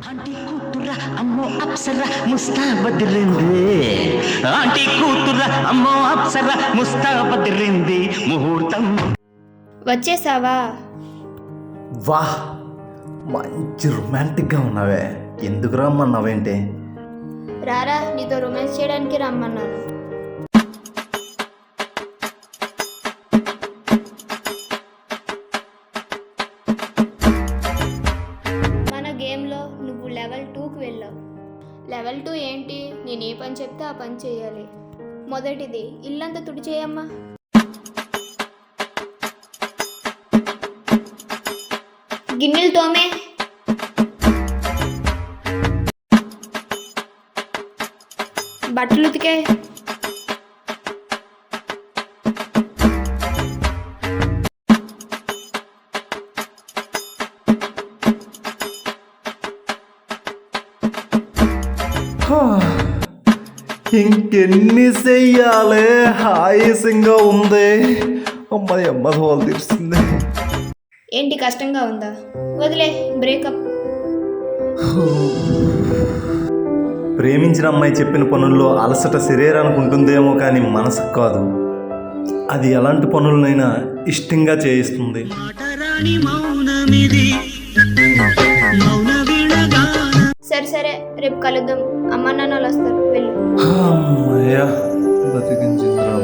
Aunty కూతుర అమ్మో Apsara ముస్తాబదిరింది aunty కూతుర అమ్మో అప్సర ముస్తాబదిరింది ముహూర్తం. వచ్చేసావా? వాహ్, మంచి రొమాంటిక్గా ఉన్నావే. ఎందుకు రమ్మన్నావేంటి? రారా, నీతో రొమాన్స్ చేయడానికి రమ్మన్నాను. మన గేమ్లో నువ్వు లెవెల్ 2కి వెళ్ళావు. లెవెల్ 2 ఏంటి? నేను ఏ పని చెప్తే ఆ పని చేయాలి. మొదటిది, ఇల్లంతా తుడిచేయమ్మా. గిన్నెలు తోమే. బట్టలు ఉతికే. ఇంకెన్ని చెయ్యాలి? ఆయాసంగా ఉంది. అమ్మాయి అమ్మ వాళ్ళు తీరుస్తుంది. ఏంటి కష్టంగా ఉందా? వదిలే, బ్రేకప్. ప్రేమించిన అమ్మాయి చెప్పిన పనుల్లో అలసట శరీరానికి ఉంటుందేమో కానీ మనసుకు కాదు. అది ఎలాంటి పనులనైనా ఇష్టంగా చేయిస్తుంది. సరే సరే, రేపు కలుద్దాం. అమ్మ నాన్నలు వస్తారు, వెళ్ళు. అమ్మయ్యా, బతికించిందిరా.